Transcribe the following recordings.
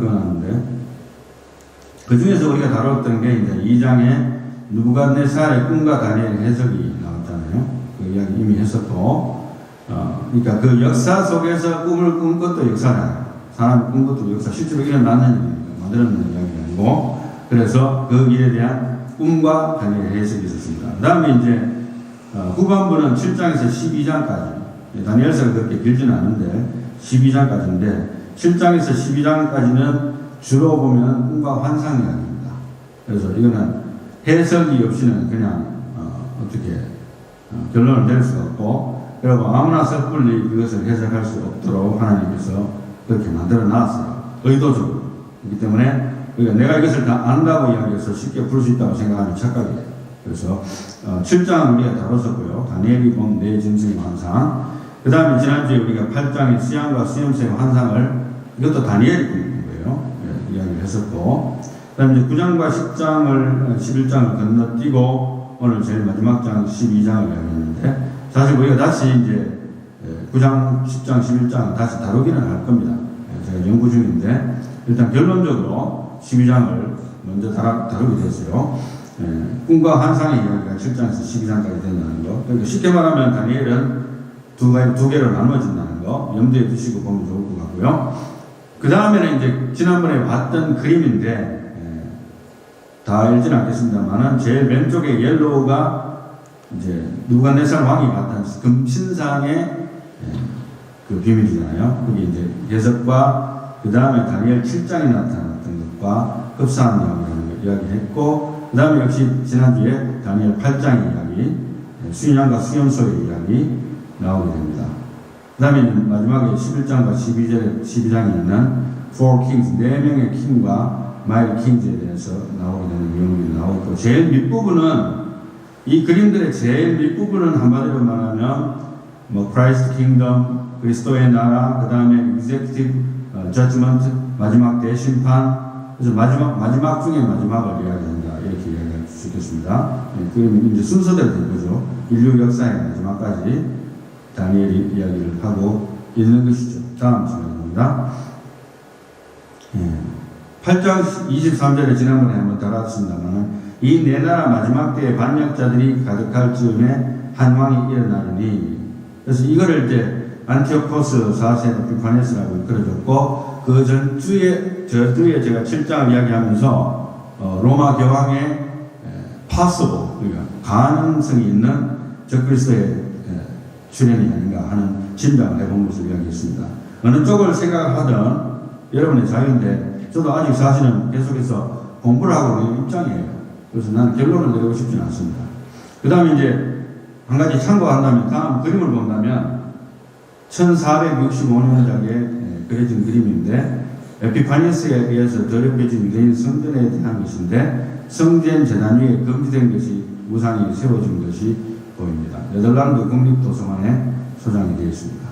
그어놨는데, 그 중에서 우리가 다뤘던 게 이제 2장에 느부갓네살의 꿈과 다니엘 해석이 나왔잖아요. 그 이야기 이미 했었고, 그러니까 그 역사 속에서 꿈을 꾼 것도 역사다. 사람이 꾼 것도 역사, 실제로 일어나는 일입니다. 만들어내는 이야기가 아니고, 그래서 그 일에 대한 꿈과 다니엘 해석이 있었습니다. 그 다음에 이제 후반부는 7장에서 12장까지, 다니엘서가 그렇게 길지는 않은데 12장까지인데 7장에서 12장까지는 주로 보면 꿈과 환상 이야기입니다. 그래서 이거는 해석이 없이는 그냥 어떻게 결론을 내릴 수가 없고, 그리고 아무나 섣불리 그것을 해석할 수 없도록 하나님께서 그렇게 만들어 놨어요. 의도적으로. 그렇기 때문에 내가 이것을 다 안다고 이야기해서 쉽게 풀 수 있다고 생각하는 착각이에요. 그래서 7장은 우리가 다뤘었고요. 다니엘이 본 네 짐승의 환상. 그 다음에 지난주에 우리가 8장의 수양과 수염새의 환상을, 이것도 다니엘이 본 거예요. 이야기를 했었고, 그 다음에 이제 9장과 10장을, 11장을 건너뛰고 오늘 제일 마지막 장 12장을 이야기했는데, 사실 우리가 다시 이제 9장, 10장, 11장을 다시 다루기는 할 겁니다. 제가 연구 중인데, 일단 결론적으로 12장을 먼저 다루게 됐어요. 꿈과 환상의 이야기가 7장에서 12장까지 된다는 거. 그러니까 쉽게 말하면 다니엘은 두 개로 나눠진다는 거 염두에 두시고 보면 좋을 것 같고요. 그 다음에는 이제 지난번에 봤던 그림인데, 다 읽지는 않겠습니다만은 제일 왼쪽에 옐로우가 이제 느부갓네살 왕이 봤던 금신상의 그 비밀이잖아요. 그게 이제 해석과 그 다음에 다니엘 7장에 나타났던 것과 흡사한 이야기를 했고, 그 다음에 역시 지난주에 다니엘 8장의 이야기, 수인왕과 수염소의 이야기 나오게 됩니다. 그 다음에 마지막에 11장과 12장에 있는 Four Kings, 4명의 킹과 Mighty Kings에 대해서 나오게 되는 내용이 나오고, 제일 밑부분은, 이 그림들의 제일 밑부분은 한마디로 말하면 뭐 Christ Kingdom, 그리스도의 나라, 그 다음에 Executive Judgment, 마지막 대심판, 그래서 마지막 중에 마지막을 이야기한다, 이렇게 이야기할 수 있겠습니다. 그러면 이제 순서대로 된 거죠. 인류 역사의 마지막까지 다니엘이 이야기를 하고 있는 것이죠. 다음 시간입니다. 8장 23절에 지난번에 한번 다뤘습니다만, 이 네 나라 마지막 때에 반역자들이 가득할 즈음에 한 왕이 일어나리니, 그래서 이거를 이제 안티오코스 4세가 비파네스라고 이끌어줬고, 그 전주에 제가 7장을 이야기하면서 로마 교황의 possible, 그러니까 가능성이 있는 적그리스도의 출현이 아닌가 하는 진단을 해본 것을 이야기했습니다. 어느 쪽을 생각하든 여러분의 자유인데, 저도 아직 사실은 계속해서 공부를 하고 있는 입장이에요. 그래서 나는 결론을 내리고 싶지는 않습니다. 그 다음에 이제 한 가지 참고한다면, 다음 그림을 본다면 1465년작에 그려진 그림인데, 에피파니스에 의해서 더럽혀진 유대인 성전에 대한 것인데, 성전 재단 위에 금지된 것이 우상이 세워진 것이 보입니다. 네덜란드 국립도서관에 소장이 되어 있습니다.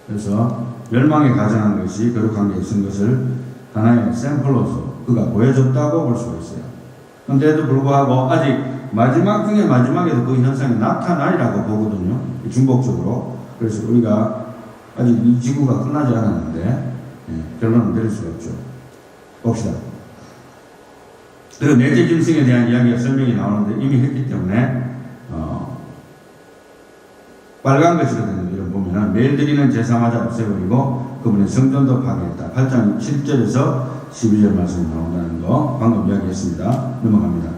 그래서 멸망에 가정한 것이 거룩한 게 있은 것을 하나의 샘플로서 그가 보여줬다고 볼 수가 있어요. 그런데도 불구하고 아직 마지막 중에 마지막에도 그 현상이 나타나리라고 보거든요. 중복적으로. 그래서 우리가 아직 이 지구가 끝나지 않았는데 결론을 내릴 수가 없죠. 봅시다. 그리고 넷째 짐승에 대한 이야기가 설명이 나오는데 이미 했기 때문에 빨간 것으로 되는 이런 보면은 매일 드리는 제사마저 없애버리고 그분의 성전도 파괴했다. 8장 7절에서 12절 말씀이 나온다는 거 방금 이야기했습니다. 넘어갑니다.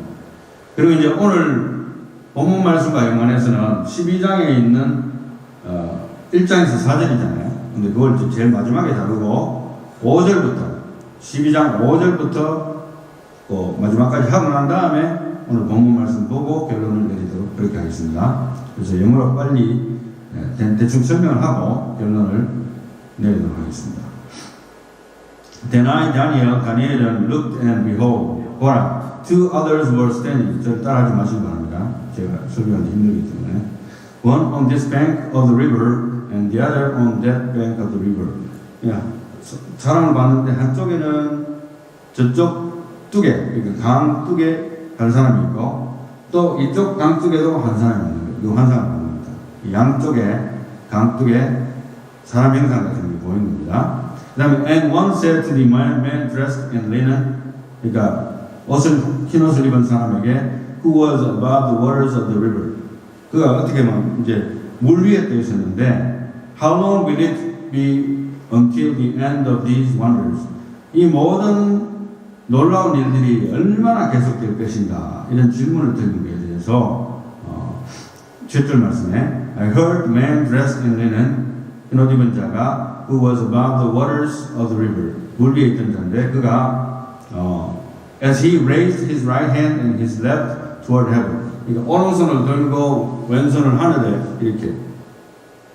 그리고 이제 오늘 본문 말씀과 연관해서는 12장에 있는 1장에서 4절이잖아요. 근데 그걸 제일 마지막에 다루고 5절부터 12장 5절부터 마지막까지 하고 난 다음에 오늘 본문 말씀 보고 결론을 내리도록 그렇게 하겠습니다. 그래서 영어로 빨리 대충 설명을 하고 결론을 내리도록 하겠습니다. Then I, Daniel, looked and behold, 보라, two others were standing. 저를 따라하지 마시기 바랍니다. 제가 설명하기 힘들기 때문에. One on this bank of the river and the other on that bank of the river. 사람을 봤는데 한쪽에는 저쪽 뚝에, 그러니까 강 뚝에 한 사람이 있고 또 이쪽 강 뚝에도 한 사람이 있는 거예요. 이 환상을 보는 겁니다. 양쪽에 강 뚝에 사람 형상 같은 게 보이는 겁니다. 그 다음에 and one said to the man dressed in linen, 그러니까 흰 옷을 입은 사람에게 who was above the waters of the river. 그가 어떻게 보면 이제 물 위에 떠 있었는데 how long will it be until the end of these wonders? 이 모든 놀라운 일들이 얼마나 계속될 것인가 이런 질문을 드린 것에 대해서 7절 말씀에 I heard man dressed in linen, 흰 옷 입은 자가 who was above the waters of the river. 물 위에 있던 자인데 그가 as he raised his right hand and his left toward heaven. 그러니까 오른손을 들고 왼손을 하늘에 이렇게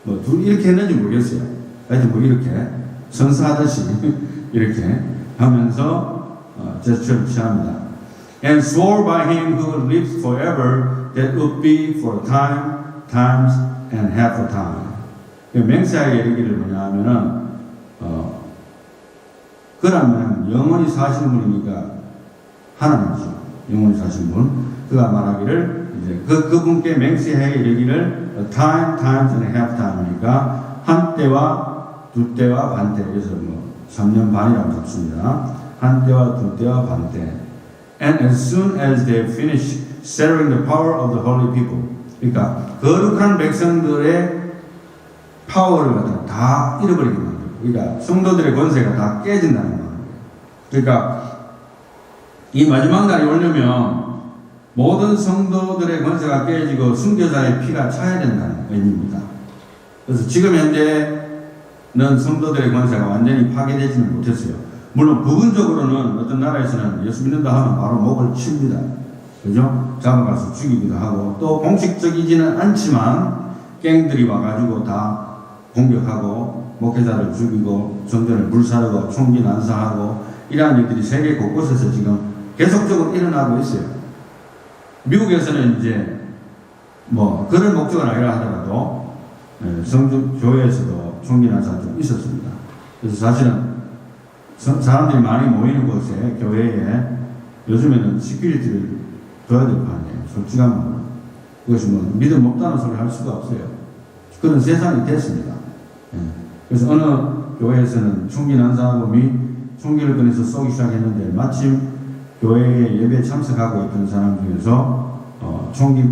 이렇게 했는지 모르겠어요. 하여튼 이렇게 선사하듯이 이렇게 하면서 제스처를 취합니다. And swore by him who lives forever that would be for a time, times, and half a time. 맹세하게 이르기를 뭐냐 하면은 그러면 영원히 사시는 분이니까 하나님이죠. 영원히 사시는 분. 그가 말하기를 이제 그분께 맹세하게 이르기를 a time, times, and half time이니까 한 때와 두 때와 반 때. 그래서 3년 반이라고 잡습니다. 한 때와 두 때와 반 때. And as soon as they finish settling the power of the holy people. 그러니까 거룩한 백성들의 파워를 갖다 다 잃어버리게 만들고, 그러니까 성도들의 권세가 다 깨진다는 거예요. 그러니까 이 마지막 날이 오려면 모든 성도들의 권세가 깨지고 순교자의 피가 차야 된다는 의미입니다. 그래서 지금 현재는 성도들의 권세가 완전히 파괴되지는 못했어요. 물론 부분적으로는 어떤 나라에서는 예수 믿는다 하면 바로 목을 칩니다. 그죠? 잡아가서 죽이기도 하고, 또 공식적이지는 않지만 갱들이 와가지고 다 공격하고 목회자를 죽이고 성전을 불사르고 총기 난사하고 이러한 일들이 세계 곳곳에서 지금 계속적으로 일어나고 있어요. 미국에서는 이제 그런 목적은 아니라 하더라도 성주 교회에서도 총기 난사가 좀 있었습니다. 그래서 사실은 사람들이 많이 모이는 곳에 교회에 요즘에는 시큐리티를 둬야 될 거 아니에요. 솔직한 말로. 그것이 믿음 없다는 소리 할 수가 없어요. 그런 세상이 됐습니다. 그래서 어느 교회에서는 총기 난사하고 총기를 꺼내서 쏘기 시작했는데 마침 교회에 예배에 참석하고 있던 사람 중에서 총기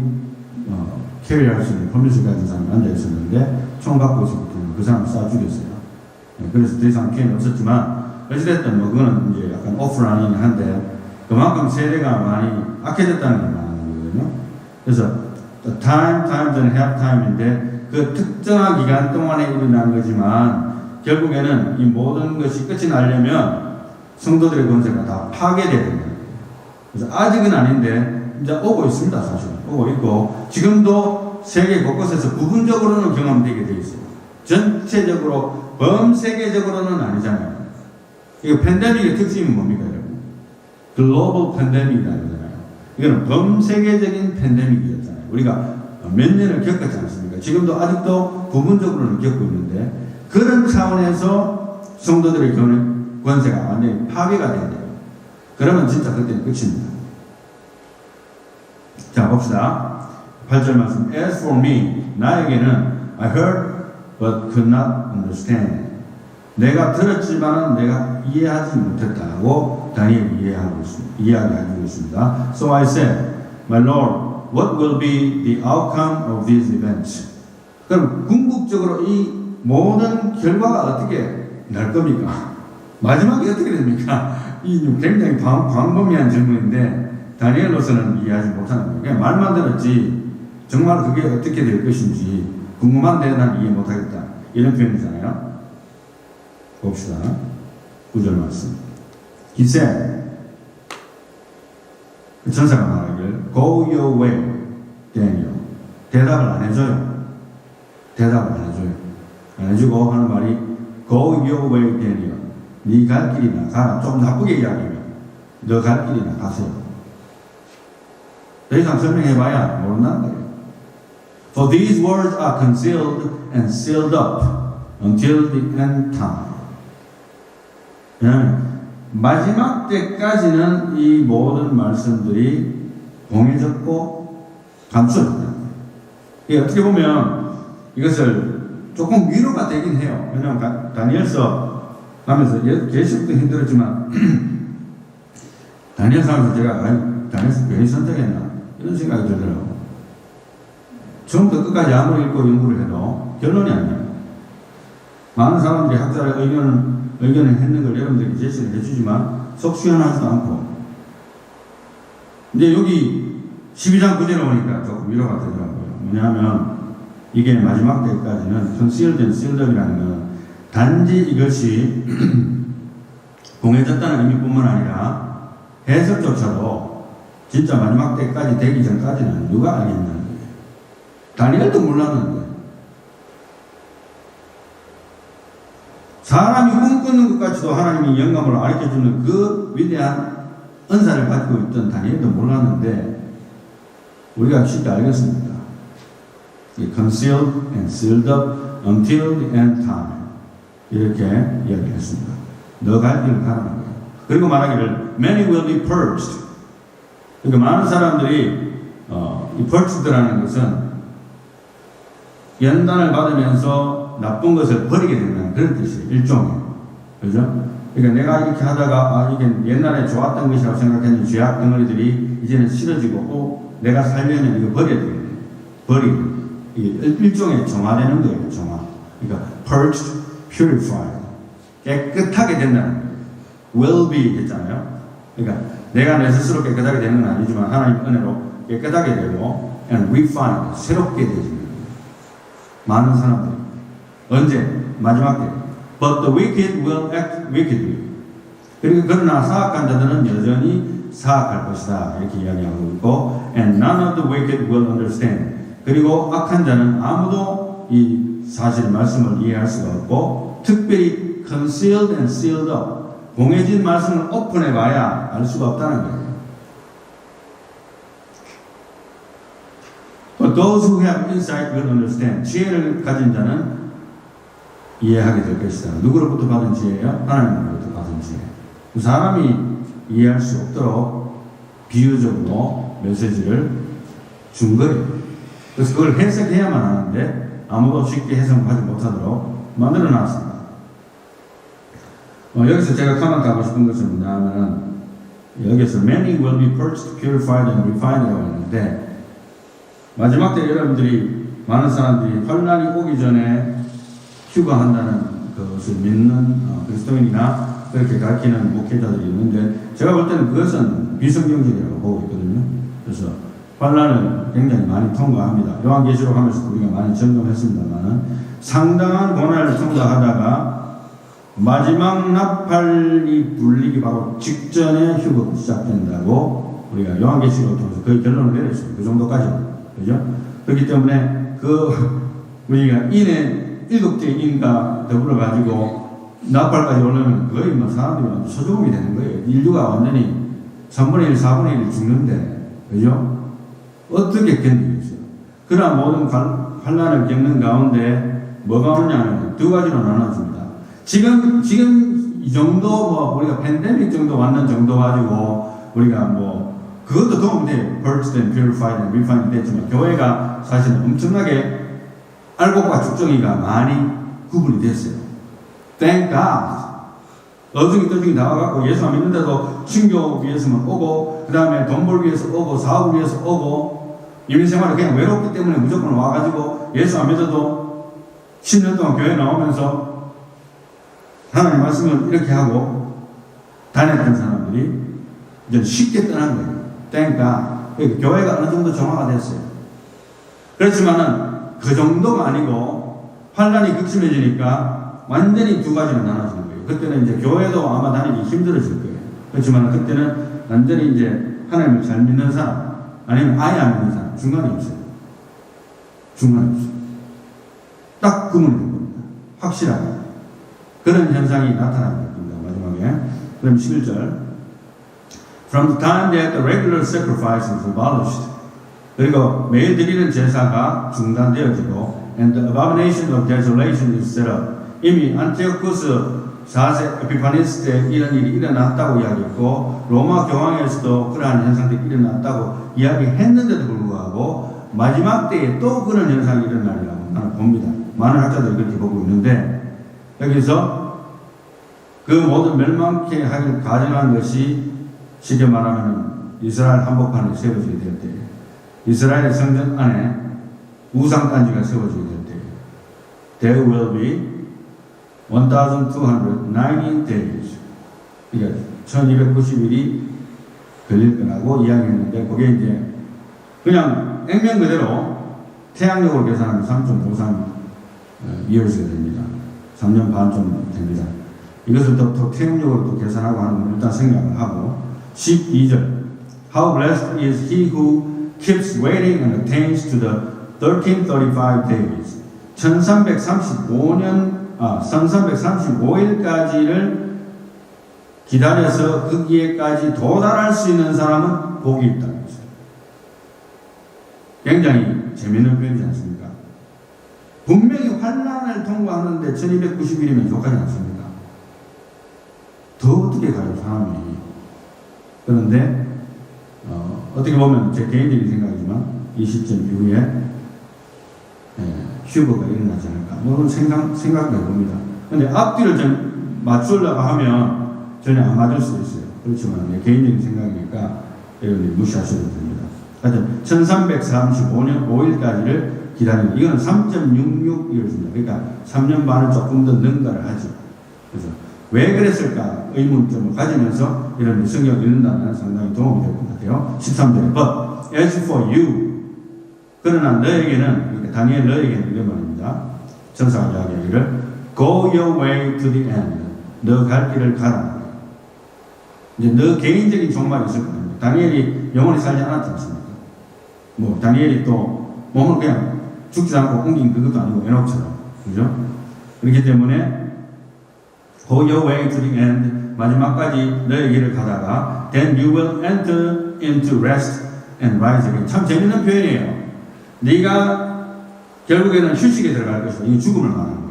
캐리할 수 있는 퍼밋을 가진 사람이 앉아 있었는데 총 갖고 있었거든요. 그 사람 쏴 죽였어요. 그래서 더 이상 피해는 없었지만 어찌됐든 그거는 이제 약간 오프라인이긴 한데 그만큼 세대가 많이 악해졌다는 걸 말하는 거거든요. 그래서 time, times and half time인데 그 특정한 기간 동안에 일어나는 거지만 결국에는 이 모든 것이 끝이 나려면 성도들의 권세가 다 파괴되어야 됩니다. 그래서 아직은 아닌데 이제 오고 있습니다. 사실 오고 있고 지금도 세계 곳곳에서 부분적으로는 경험되게 되어 있어요. 전체적으로 범세계적으로는 아니잖아요. 이거 팬데믹의 특징이 뭡니까 여러분? 글로벌 팬데믹이라고 하잖아요. 이거는 범세계적인 팬데믹이었잖아요. 우리가 몇 년을 겪었지 않습니까? 지금도 아직도 부분적으로는 겪고 있는데 그런 차원에서 성도들의 권세가 완전히 파괴가 돼야 돼요. 그러면 진짜 그때는 끝입니다. 자 봅시다. 8절 말씀. As for me, 나에게는 I heard but could not understand. 내가 들었지만 내가 이해하지 못했다고 다니엘이 이야기하고 있습니다. So I said, My Lord, what will be the outcome of these events? 그럼 궁극적으로 이 모든 결과가 어떻게 날 겁니까? 마지막에 어떻게 됩니까? 이 굉장히 광범위한 질문인데 다니엘로서는 이해하지 못하는 거예요. 그냥 말만 들었지 정말 그게 어떻게 될 것인지 궁금한데 난 이해 못하겠다. 이런 표현이잖아요. 봅시다. 9절 말씀. He said, 그 전사가 말하길 Go your way, Daniel. 대답을 안 해줘요. 대답을 안 해줘요. 안 해주고 하는 말이 Go your way, Daniel. 네 갈 길이나 가라. 좀 나쁘게 이야기하면 너 갈 길이나 가세요. 더 이상 설명해봐야 모른다는 거예요. For these words are concealed and sealed up until the end time. 마지막 때까지는 이 모든 말씀들이 공해졌고 감춰졌다. 어떻게 보면 이것을 조금 위로가 되긴 해요. 왜냐하면 다니엘서 하면서 계시록도 힘들었지만 다니엘 사면서 제가 다니엘서 괜히 선택했나 이런 생각이 들더라고요. 처음부터 끝까지 아무리 읽고 연구를 해도 결론이 아니에요. 많은 사람들이 학자의 의견을 했는 걸 여러분들이 제시를 해주지만 속 시원하지도 않고. 근데 여기 12장 9절에 오니까 조금 위로가 되더라고요. 뭐냐면 이게 마지막 때까지는 concealed and sealed up이라는 건 단지 이것이 공해졌다는 의미뿐만 아니라 해석조차도 진짜 마지막 때까지 되기 전까지는 누가 알겠냐는 거예요. 다니엘도 몰랐는데. 사람이 꿈꾸는 것 같이도 하나님이 영감을 가르쳐주는 그 위대한 은사를 가지고 있던 다니엘도 몰랐는데 우리가 쉽게 알겠습니다. Concealed and sealed up until the end time 이렇게 이야기했습니다. 너 갈 길을 가라는 거예요. 그리고 말하기를 Many will be purged. 그러니까 많은 사람들이 이 purged라는 것은 연단을 받으면서 나쁜 것을 버리게 된다는 그런 뜻이에요. 일종의. 그죠? 그러니까 내가 이렇게 하다가 이게 옛날에 좋았던 것이라고 생각했는 죄악 덩어리들이 이제는 싫어지고 내가 살려면 이거 버려야 되겠네. 버리고. 이게 일종의 정화되는 거예요. 정화. 그러니까 purged, purified. 깨끗하게 된다는 거예요. will be 했잖아요. 그러니까 내가 내 스스로 깨끗하게 되는 건 아니지만 하나님 은혜로 깨끗하게 되고 and refined, 새롭게 되는 거예요. 많은 사람들이 언제? 마지막 때. But the wicked will act wickedly. 그리고 그러나 사악한 자들은 여전히 사악할 것이다. 이렇게 이야기하고 있고 and none of the wicked will understand. 그리고 악한 자는 아무도 이 사실 말씀을 이해할 수가 없고 특별히 concealed and sealed up. 공해진 말씀을 오픈해 봐야 알 수가 없다는 거예요. But those who have insight will understand. 지혜를 가진 자는 이해하게 될 것이다. 누구로부터 받은 지혜예요? 하나님으로부터 받은 지혜. 사람이 이해할 수 없도록 비유적으로 메시지를 준 거예요. 그래서 그걸 해석해야만 하는데 아무도 쉽게 해석하지 못하도록 만들어 놨습니다. 여기서 제가 감안하고 싶은 것은 뭐냐면 여기서 many will be purged, purified and refined라고 했는데 마지막 때 여러분들이 많은 사람들이 환난이 오기 전에 휴가한다는 것을 믿는 그리스도인이나 그렇게 가르치는 목회자들이 있는데 제가 볼 때는 그것은 비성경적이라고 보고 있거든요. 그래서 환난을 굉장히 많이 통과합니다. 요한계시록 하면서 우리가 많이 점검했습니다만 상당한 고난을 통과하다가 마지막 나팔이 불리기 바로 직전에 휴거가 시작된다고 우리가 요한계시록을 통해서 그 결론을 내렸어요. 그 정도까지. 그죠? 그렇기 때문에 우리가 인의 일곱째 인과 더불어 가지고 나팔까지 오려면 거의 사람들이 완전 소조금이 되는 거예요. 인류가 완전히 3분의 1, 4분의 1 죽는데, 그죠? 어떻게 견디겠어요? 그러나 모든 환난을 겪는 가운데 뭐가 오느냐면 두 가지로 나눠집니다. 지금 이 정도 우리가 팬데믹 정도 왔는 정도 가지고 우리가 그것도 도움이 돼요. Purged and purified and refined 됐지만 교회가 사실은 엄청나게 알곡과 죽정이가 많이 구분이 됐어요. Thank God. 어중이 떠중이 나와갖고 예수 안 믿는데도 신교 위해서만 오고 그 다음에 돈 벌기 위해서 오고 사업을 위해서 오고 인생활을 그냥 외롭기 때문에 무조건 와가지고 예수 안 믿어도 10년 동안 교회 나오면서 하나님 말씀을 이렇게 하고 다녔던 사람들이 이제 쉽게 떠난 거예요. Thank God. 교회가 어느 정도 정화가 됐어요. 그렇지만은 그 정도가 아니고 환란이 극심해지니까 완전히 두 가지로 나눠지는 거예요. 그때는 이제 교회도 아마 다니기 힘들어질 거예요. 그렇지만 그때는 완전히 이제 하나님을 잘 믿는 사람 아니면 아예 안 믿는 사람 중간이 없어요. 중간이 없어요. 딱 구분된 겁니다. 확실하게 그런 현상이 나타나는 겁니다. 마지막에 그럼 11절 From the time that the regular sacrifice was abolished 그리고 매일 드리는 제사가 중단되어지고 and the abomination of desolation is set up 이미 안티오쿠스 4세 에피파니스 때 이런 일이 일어났다고 이야기했고 로마 교황에서도 그러한 현상들이 일어났다고 이야기했는데도 불구하고 마지막 때에 또 그런 현상이 일어나리라고 나는 봅니다. 많은 학자들이 그렇게 보고 있는데 여기서 그 모든 멸망케 하길 가정한 것이 쉽게 말하면 이스라엘 한복판에 세워지게 될 때에 이스라엘 성전 안에 우상단지가 세워지게 될 때에 There will be 1290 days. 그러니까 1290일이 걸릴 거라고 이야기했는데 그게 이제 그냥 액면 그대로 태양력으로 계산하면 3.53 years가 됩니다. 3년 반 좀 됩니다. 이것을 또 태양력으로 또 계산하고 하는 건 일단 생각을 하고 12절 How blessed is he who keeps waiting and attains to the 1335 days. 1335일까지를 기다려서 거기에까지 도달할 수 있는 사람은 복이 있다는 것이죠. 굉장히 재미있는 표현이지 않습니까? 분명히 환난을 통과하는데 1290일이면 족하지 않습니까? 더 어떻게 가요, 사람이. 그런데 어떻게 보면 제 개인적인 생각이지만 이 시점 이후에 휴거가 일어나지 않을까. 물론 생각해 봅니다. 근데 앞뒤를 좀 맞추려고 하면 전혀 안 맞을 수도 있어요. 그렇지만 개인적인 생각이니까 여러분이 무시하셔도 됩니다. 하여튼 1335년 5일까지를 기다리는 이거는 3.66이었습니다. 그러니까 3년 반을 조금 더 능가를 하죠. 그래서 왜 그랬을까 의문점을 가지면서 이런 성경을 읽는다면 상당히 도움이 될 것 같아요. 13절에 But as for you 그러나 너에게는 그러니까 다니엘 너에게는 이런 말입니다. 천사가 이야기하기를 Go your way to the end. 너 갈 길을 가라. 이제 너 개인적인 종말이 있을 겁니다. 다니엘이 영원히 살지 않았지 않습니까? 뭐 다니엘이 또 몸을 그냥 죽지 않고 옮긴 그것도 아니고 에녹처럼 그죠? 그렇기 때문에 Go your way to the end. 마지막까지 너의 길을 가다가 Then you will enter into rest and rise again. 참 재밌는 표현이에요. 네가 결국에는 휴식에 들어갈 것이다. 이게 죽음을 말하는 거예요.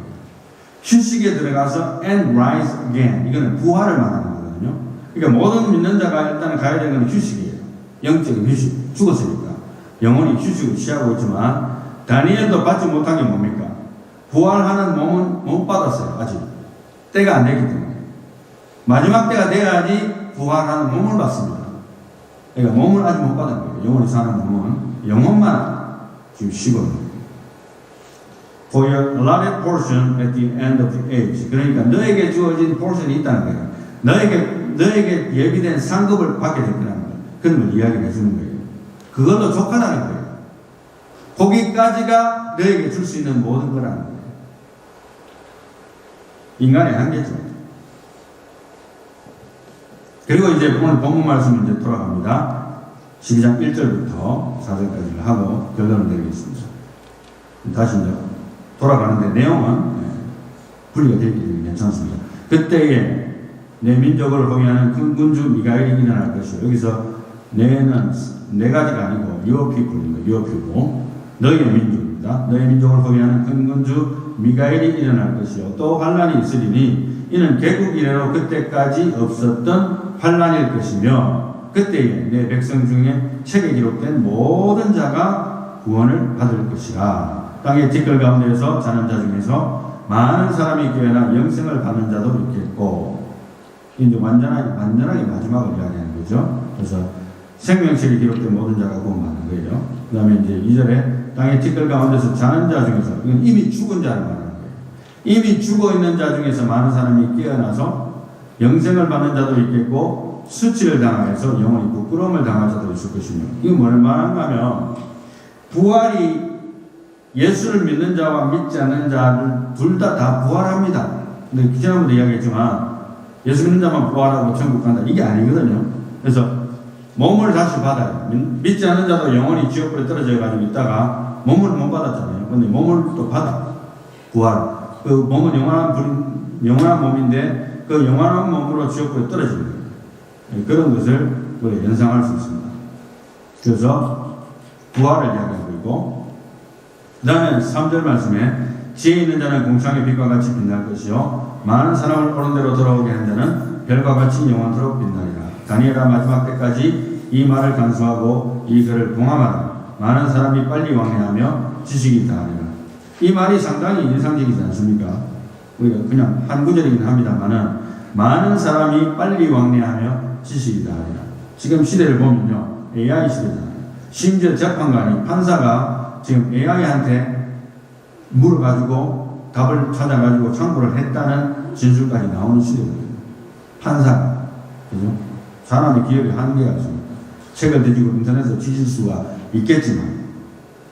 휴식에 들어가서 and rise again. 이거는 부활을 말하는 거거든요. 그러니까 모든 믿는 자가 일단 가야 되는 건 휴식이에요. 영적인 휴식. 죽었으니까. 영혼이 휴식을 취하고 있지만 다니엘도 받지 못한 게 뭡니까? 부활하는 몸은 못 받았어요. 아직. 때가 안 되기 때문에. 마지막 때가 돼야지 부활하는 몸을 받습니다. 그러니까 몸을 아직 못 받은 거예요. 영혼이 사는 몸은. 영혼만 지금 쉬고 있는 거예요. For your allotted portion at the end of the age. 그러니까 너에게 주어진 포션이 있다는 거예요. 너에게 예비된 상급을 받게 될 거라는 거예요. 그런 걸 이야기를 해주는 거예요. 그걸로 족하다는 거예요. 거기까지가 너에게 줄 수 있는 모든 거라는 거예요. 인간의 한계죠. 그리고 이제 오늘 본문 말씀 이제 돌아갑니다. 12장 1절부터 4절까지를 하고 결론을 내리겠습니다. 다시 이제 돌아가는데 내용은 분리가 되기 때문에 괜찮습니다. 그때에 내 민족을 호위하는 큰 군주 미가엘이 일어날 것이요. 여기서 내는 네 가지가 아니고 your people입니다. your people. 너희의 민족입니다. 너희 민족을 호위하는 큰 군주 미가엘이 일어날 것이요. 또 환란이 있으리니 이는 개국 이래로 그때까지 없었던 환란일 것이며 그때에 내 백성 중에 책에 기록된 모든 자가 구원을 받을 것이라. 땅의 티끌 가운데에서 자는 자 중에서 많은 사람이 깨어나 영생을 받는 자도 있겠고 이제 완전하게 마지막을 이야기하는 거죠. 그래서 생명책에 기록된 모든 자가 구원받는 거예요. 그 다음에 이제 2절에 땅의 티끌 가운데서 자는 자 중에서 이건 이미 죽은 자를 말하는 거예요. 이미 죽어 있는 자 중에서 많은 사람이 깨어나서 영생을 받는 자도 있겠고 수치를 당하여서 영원히 부끄러움을 당할 자도 있을 것이며 이건 뭘 말하는가 하면 부활이 예수를 믿는 자와 믿지 않는 자를 둘 다 부활합니다. 근데 지난번도 이야기했지만 예수 믿는 자만 부활하고 천국 간다 이게 아니거든요. 그래서 몸을 다시 받아요. 믿지 않는 자도 영원히 지옥불에 떨어져 가지고 있다가 몸을 못 받았잖아요. 근데 몸을 또 받아. 부활. 그 몸은 영원한 몸인데 그 영원한 몸으로 지옥불에 떨어지는 거예요. 그런 것을 우리가 연상할 수 있습니다. 그래서 부활을 이야기하고 있고 그 다음에 3절 말씀에 지혜 있는 자는 공창의 빛과 같이 빛날 것이요 많은 사람을 옳은 대로 돌아오게 한 자는 별과 같이 영원토록 빛나리라. 다니엘아 마지막 때까지 이 말을 간수하고 이 글을 봉함하라. 많은 사람이 빨리 왕래하며 지식이 다하리라. 이 말이 상당히 인상적이지 않습니까? 우리가 그냥 한 구절이긴 합니다만은 많은 사람이 빨리 왕래하며 지식이 다하리라. 지금 시대를 보면요, AI 시대잖아요. 심지어 재판관이, 판사가 지금 AI한테 물어가지고 답을 찾아가지고 청구를 했다는 진술까지 나오는 시대거든요. 판사가. 그죠? 사람의 기억이 한계가 있습니다. 책을 뒤지고 인터넷에서 지실 수가 있겠지만,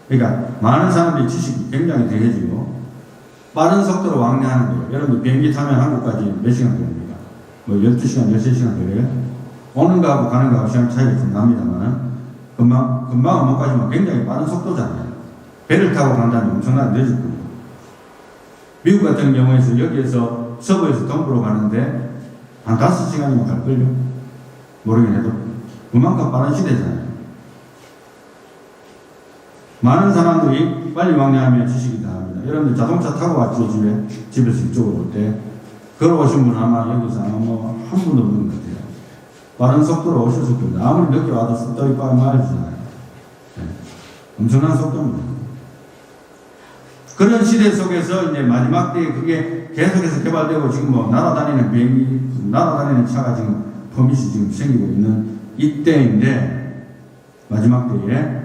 그러니까 많은 사람들이 지식이 굉장히 대해지고 빠른 속도로 왕래하는 거예요. 여러분 비행기 타면 한국까지 몇 시간 걸립니까? 뭐 12시간, 13시간 걸려요? 오는 거하고 가는 거하고 시간 차이가 좀 납니다만 금방 못 가지만 굉장히 빠른 속도잖아요. 배를 타고 간다면 엄청나게 늦을 거예요. 미국 같은 경우에서 여기에서 서부에서 동부로 가는데 한 5시간이면 갈걸요? 모르긴 해도 그만큼 빠른 시대잖아요. 많은 사람들이 빨리 왕래하며 지식이 다합니다. 여러분들 자동차 타고 왔죠? 집에서 이쪽으로 올 때 걸어오신 분 아마 여기서 아마 뭐 한 분도 없는 것 같아요. 빠른 속도로 오셨을 겁니다. 아무리 늦게 와도 속도가 빠르게 말해주잖아요. 네. 엄청난 속도입니다. 그런 시대 속에서 이제 마지막 때에 그게 계속해서 개발되고 지금 뭐 날아다니는 비행기, 날아다니는 차가 지금 퍼밋이 지금 생기고 있는 이때인데 마지막 때에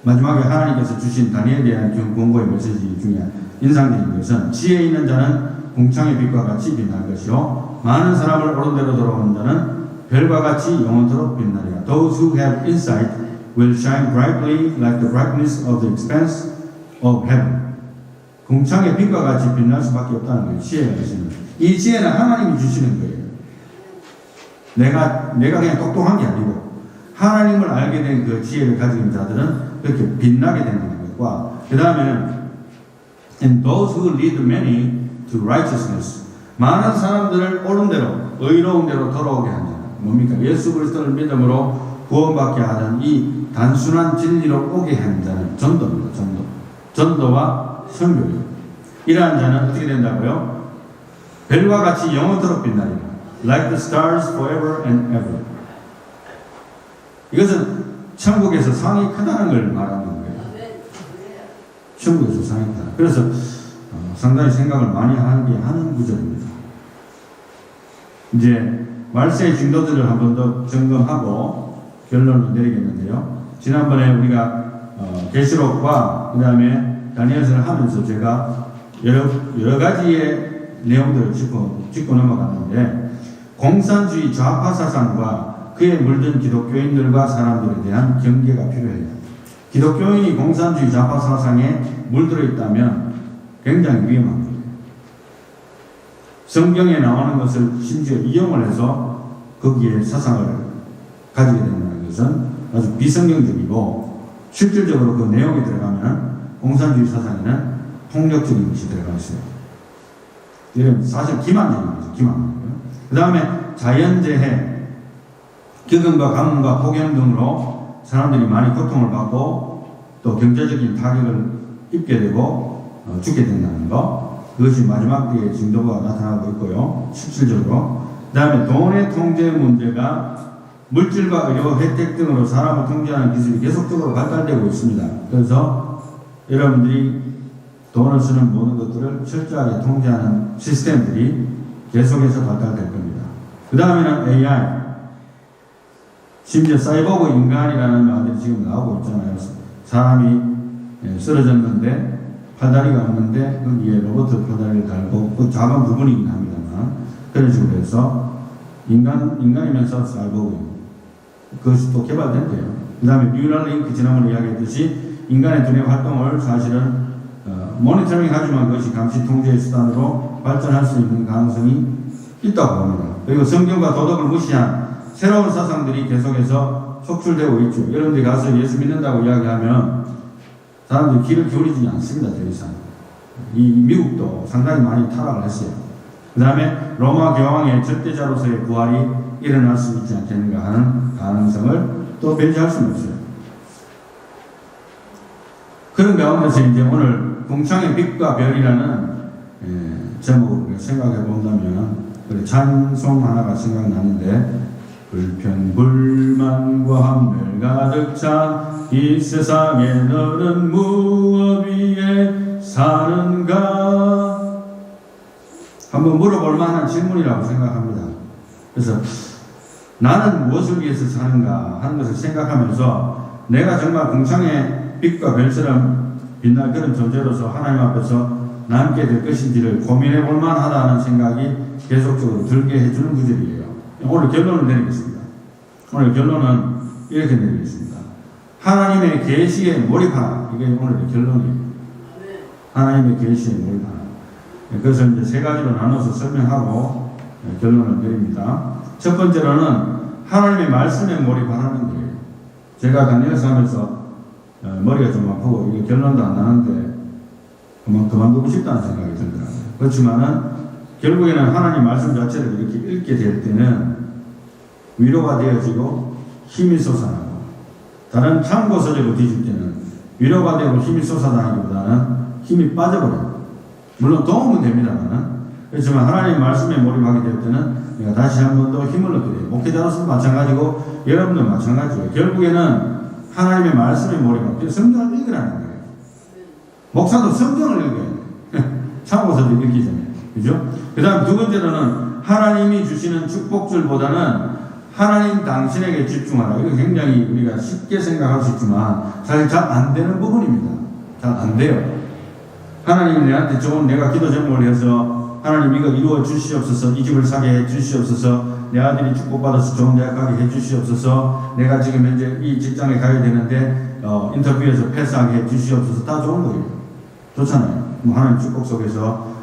마지막에 하나님께서 주신 다니엘에 대한 권고의 메시지 중에 인상적인 것은 지혜 있는 자는 궁창의 빛과 같이 빛날 것이요 많은 사람을 옳은대로 돌아오는 자는 별과 같이 영원토록 빛나리라. Those who have insight will shine brightly like the brightness of the expanse of heaven. 궁창의 빛과 같이 빛날 수밖에 없다는 거예요. 지혜가 주시는. 이 지혜는 하나님이 주시는 거예요. 내가 그냥 똑똑한 게 아니고 하나님을 알게 된 그 지혜를 가진 자들은 그렇게 빛나게 된다는 것과 그 다음에는 And those who lead many to righteousness. 많은 사람들을 옳은 대로, 의로운 대로 돌아오게 하는 자는 뭡니까? 예수 그리스도를 믿음으로 구원받게 하는 이 단순한 진리로 오게 하는 자는 전도입니다. 전도와 선교예요. 이러한 자는 어떻게 된다고요? 별과 같이 영원토록 빛나리라. Like the stars forever and ever. 이것은 천국에서 상이 크다는 걸 말하는 거예요. 천국에서 상이 크다. 그래서 상당히 생각을 많이 하는 구절입니다. 이제 말세의 징조들을 한 번 더 점검하고 결론을 내리겠는데요. 지난번에 우리가 계시록과 그 다음에 다니엘서를 하면서 제가 여러 가지의 내용들을 짚고 넘어갔는데 공산주의 좌파 사상과 그에 물든 기독교인들과 사람들에 대한 경계가 필요해요. 기독교인이 공산주의 좌파 사상에 물들어 있다면 굉장히 위험한 거예요. 성경에 나오는 것을 심지어 이용을 해서 거기에 사상을 가지게 된다는 것은 아주 비성경적이고 실질적으로 그 내용에 들어가면 공산주의 사상에는 폭력적인 것이 들어가 있어요. 이건 사실 기만적인 거죠. 기만. 그 다음에 자연재해, 기근과 가뭄과 폭염 등으로 사람들이 많이 고통을 받고 또 경제적인 타격을 입게 되고 죽게 된다는 것. 그것이 마지막 때의 징조가 나타나고 있고요. 실질적으로. 그 다음에 돈의 통제 문제가 물질과 의료 혜택 등으로 사람을 통제하는 기술이 계속적으로 발달되고 있습니다. 그래서 여러분들이 돈을 쓰는 모든 것들을 철저하게 통제하는 시스템들이 계속해서 발달될 겁니다. 그 다음에는 AI. 심지어 사이보그 인간이라는 말들이 지금 나오고 있잖아요. 사람이 쓰러졌는데 팔다리가 없는데 거기에 로봇 팔다리를 달고 그 작은 부분이긴 합니다만 그런 식으로 해서 인간이면서 사이보그 그것이 또 개발된대요. 그 다음에 뉴럴링크 지난번에 이야기했듯이 인간의 두뇌 활동을 사실은 모니터링 하지만 그것이 감시 통제의 수단으로 발전할 수 있는 가능성이 있다고 합니다. 그리고 성경과 도덕을 무시한 새로운 사상들이 계속해서 속출되고 있죠. 여러분들이 가서 예수 믿는다고 이야기하면 사람들이 귀를 기울이지 않습니다. 더 이상. 이 미국도 상당히 많이 타락을 했어요. 그 다음에 로마 교황의 절대자로서의 부활이 일어날 수 있지 않겠는가 하는 가능성을 또 배제할 수는 없어요. 그런 가운데서 이제 오늘 궁창의 빛과 별이라는 제목을 생각해 본다면 찬송 하나가 생각나는데 불평불만과 함멸 가득 찬 이 세상에 너는 무엇 위에 사는가 한번 물어볼 만한 질문이라고 생각합니다. 그래서 나는 무엇을 위해서 사는가 하는 것을 생각하면서 내가 정말 궁창의 빛과 별처럼 빛날 그런 존재로서 하나님 앞에서 남게 될 것인지를 고민해 볼 만하다는 생각이 계속적으로 들게 해주는 구절이에요. 오늘 결론을 내리겠습니다. 오늘 결론은 이렇게 내리겠습니다. 하나님의 계시에 몰입하라. 이게 오늘의 결론이에요. 하나님의 계시에 몰입하라. 그래서 이제 세 가지로 나눠서 설명하고 결론을 내립니다. 첫 번째로는 하나님의 말씀에 몰입하라는 거예요. 제가 다니엘서 하면서 머리가 좀 아프고 이게 결론도 안 나는데 그만두고 싶다는 생각이 들더라고요. 그렇지만은 결국에는 하나님 말씀 자체를 이렇게 읽게 될 때는 위로가 되어지고 힘이 솟아나고, 다른 참고 서적을 뒤질 때는 위로가 되고 힘이 솟아나기보다는 힘이 빠져버려요. 물론 도움은 됩니다만은. 그렇지만 하나님 말씀에 몰입하게 될 때는 내가 다시 한 번 더 힘을 얻게 돼요. 목회자로서도 마찬가지고 여러분도 마찬가지예요. 결국에는 하나님의 말씀에 몰입하고 성경을 읽으라는 거예요. 목사도 성경을 읽어야 돼요. 참고서도 읽기 전에. 그죠? 그 다음 두 번째로는 하나님이 주시는 축복줄보다는 하나님 당신에게 집중하라. 이거 굉장히 우리가 쉽게 생각할 수 있지만 사실 잘 안 되는 부분입니다. 잘 안 돼요. 하나님이 내한테 좋은 내가 기도 제목을 해서 하나님 이거 이루어 주시옵소서, 이 집을 사게 해 주시옵소서, 내 아들이 축복받아서 좋은 대학 가게 해 주시옵소서, 내가 지금 현재 이 직장에 가야 되는데 인터뷰에서 패스하게 해 주시옵소서. 다 좋은 거예요. 좋잖아요. 하나님 축복 속에서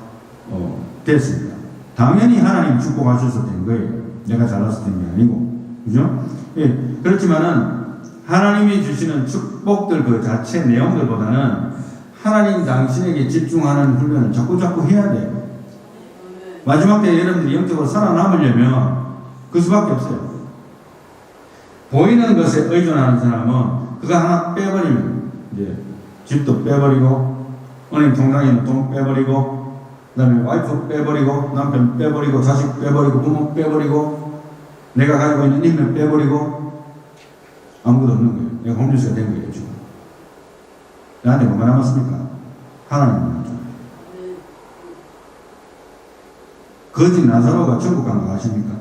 됐습니다. 당연히 하나님 축복하셔서 된 거예요. 내가 잘나서 된 게 아니고. 그죠? 예. 그렇지만은 하나님이 주시는 축복들 그 자체 내용들보다는 하나님 당신에게 집중하는 훈련을 자꾸 해야 돼요. 마지막 때 여러분들이 영적으로 살아남으려면 그 수밖에 없어요. 보이는 것에 의존하는 사람은 그거 하나 빼버리면 이제 집도 빼버리고, 은행 통장에는 돈 빼버리고, 그 다음에 와이프 빼버리고, 남편 빼버리고, 자식 빼버리고, 부모 빼버리고, 내가 가지고 있는 힘을 빼버리고, 아무것도 없는 거예요. 내가 홈리스가 된 거예요, 지금. 나한테 뭐가 남았습니까? 하나님만 남았죠. 거짓 나사로가 천국 간 거 아십니까?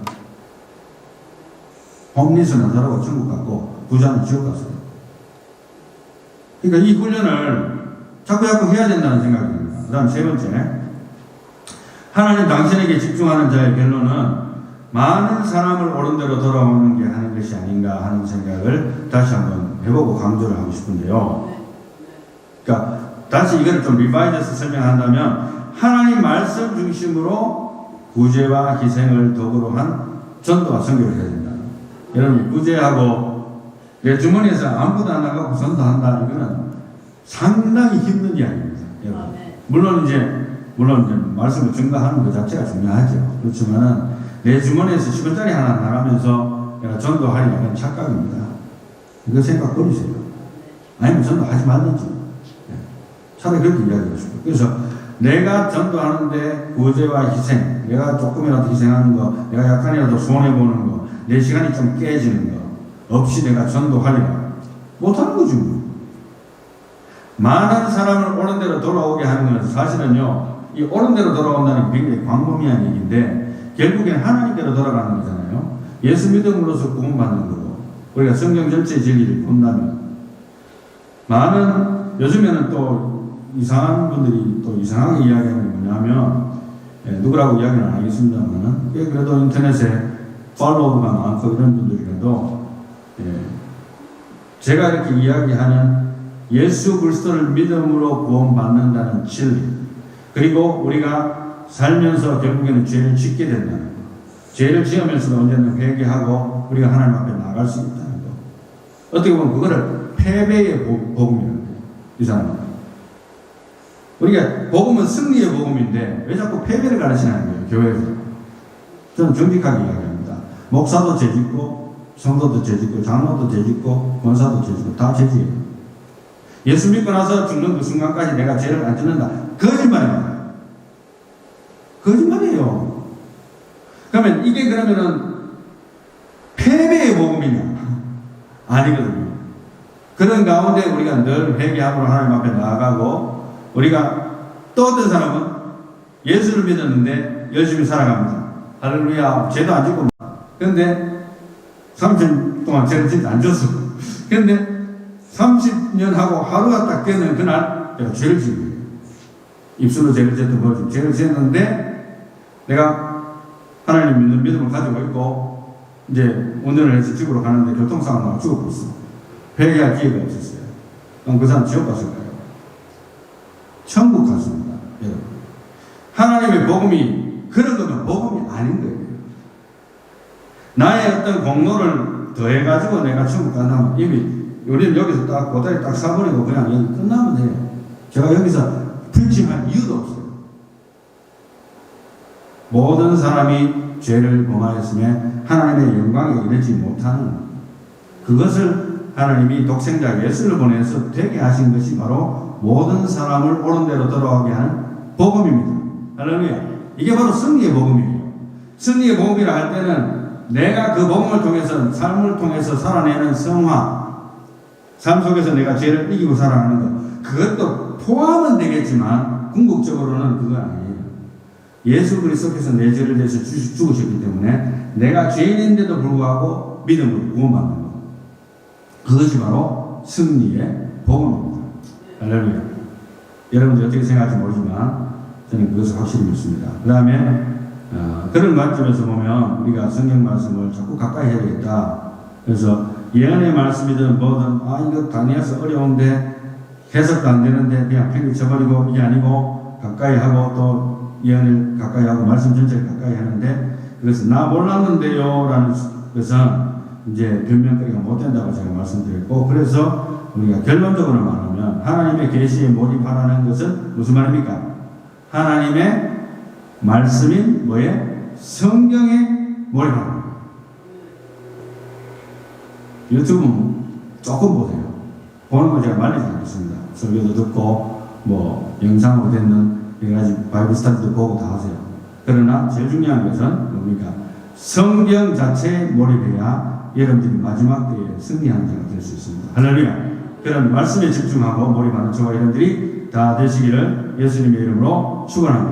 홈리스 나사로가 천국 갔고, 부자는 지옥 갔어요. 그러니까 이 훈련을 자꾸 해야 된다는 생각이 듭니다. 그 다음 세 번째, 하나님 당신에게 집중하는 자의 결론은 많은 사람을 옳은대로 돌아오는 게 하는 것이 아닌가 하는 생각을 다시 한번 해보고 강조를 하고 싶은데요. 그러니까 다시 이걸 좀 리바이즈해서 설명한다면 하나님 말씀 중심으로 구제와 희생을 도구로 한 전도와 선교를 해야 된다. 여러분, 구제하고 내 주머니에서 아무것도 안 나가고 전도한다, 이거는 상당히 힘든 이야기입니다. 물론 이제 말씀을 증거하는 것 자체가 중요하죠. 그렇지만은 내 주머니에서 10원짜리 하나 나가면서 내가 전도하리라, 그건 착각입니다. 이거 생각 버리세요. 아니면 전도하지 말든지. 차라리 그렇게 이야기하고 싶어요. 그래서 내가 전도하는데 구제와 희생, 내가 조금이라도 희생하는 거, 내가 약간이라도 손해보는 거, 내 시간이 좀 깨지는 거 없이 내가 전도하리라. 못하는 거지 뭐. 많은 사람을 옳은 대로 돌아오게 하는 것은 사실은요, 이 옳은 대로 돌아온다는 게 굉장히 광범위한 얘기인데 결국엔 하나님께로 돌아가는 거잖아요. 예수 믿음으로써 구원받는 거고, 우리가 성경 전체의 진리를 본다면 많은, 요즘에는 또 이상한 분들이 또 이상하게 이야기하는 게 뭐냐면, 누구라고 이야기는 안 하겠습니다만은, 그래도 인터넷에 팔로우가 많고 이런 분들이라도, 제가 이렇게 이야기하는 예수 그리스도를 믿음으로 구원받는다는 진리, 그리고 우리가 살면서 결국에는 죄를 짓게 된다는 것, 죄를 지으면서도 언제는 회개하고 우리가 하나님 앞에 나갈 수 있다는 것, 어떻게 보면 그거를 패배의 복음이라는 거예요. 이 사람은 우리가 복음은 승리의 복음인데 왜 자꾸 패배를 가르치는 거예요, 교회에서. 저는 정직하게 이야기합니다. 목사도 죄짓고, 성도도 죄짓고, 장로도 죄짓고, 권사도 죄짓고, 다 죄지예요. 예수 믿고 나서 죽는 그 순간까지 내가 죄를 안 짓는다. 거짓말입니다. 거짓말이에요. 그러면 이게 그러면은 패배의 복음이냐? 아니거든요. 그런 가운데 우리가 늘 회개함으로 하나님 앞에 나아가고, 우리가 또 어떤 사람은 예수를 믿었는데 열심히 살아갑니다. 할렐루야. 죄도 안 짓고. 그런데 30년 동안 죄를 진짜 안 졌어. 그런데 30년 하고 하루가 딱 되는 그날 내가 죄를 지은 거예요. 입술로 죄를 짓던 거지. 죄를 지었는데 내가 하나님 믿는 믿음을 가지고 있고 이제 운전을 해서 집으로 가는데 교통사고 나가 죽어버렸어. 회개할 기회가 없었어요. 그럼 그 사람 지옥 갔을까요? 천국 갔습니다. 여러분. 하나님의 복음이 그런 거면 복음이 아닌 거예요. 나의 어떤 공로를 더해가지고 내가 천국 간다면 이미 우리는 여기서 딱 고다리 딱 사버리고 그냥 여기 끝나면 돼요. 제가 여기서 불침할 이유도 없어요. 모든 사람이 죄를 범하였으며 하나님의 영광에 이르지 못하는 그것을 하나님이 독생자 예수를 보내서 되게 하신 것이 바로 모든 사람을 옳은 대로 돌아가게 하는 복음입니다. 할렐루야. 이게 바로 승리의 복음이에요. 승리의 복음이라 할 때는 내가 그 복음을 통해서 삶을 통해서 살아내는 성화, 삶 속에서 내가 죄를 이기고 살아가는 것, 그것도 포함은 되겠지만 궁극적으로는 그건 아니에요. 예수 그리스도께서 내 죄를 대해서 죽으셨기 때문에 내가 죄인인데도 불구하고 믿음으로 구원받는 것, 그것이 바로 승리의 복음입니다. 할렐루야. 여러분들 어떻게 생각할지 모르지만 저는 그것을 확실히 믿습니다. 그 다음에 그런 관점에서 보면 우리가 성경 말씀을 자꾸 가까이 해야 되겠다. 그래서 예언의 말씀이든 뭐든 이거 다니엘서 어려운데 해석도 안 되는데 그냥 팽이 쳐버리고 이게 아니고 가까이 하고 또 예언을 가까이 하고 말씀 전체를 가까이 하는데 그래서 나 몰랐는데요 라는 것은 이제 변명거리가 못 된다고 제가 말씀드렸고, 그래서 우리가 결론적으로 말하면 하나님의 계시에 몰입하라는 것은 무슨 말입니까? 하나님의 말씀인 뭐에? 성경에 몰입하는 거예요. 유튜브는 조금 보세요. 보는 거 제가 말리지 않겠습니다. 설교도 듣고 뭐 영상으로 되는 여러 가지 바이블 스터디도 보고 다 하세요. 그러나 제일 중요한 것은 뭡니까? 성경 자체에 몰입해야 여러분들이 마지막 때에 승리하는 자가 될 수 있습니다. 할렐루야. 그런 말씀에 집중하고 몰입하는 저와 여러분들이 다 되시기를 예수님의 이름으로 축원합니다.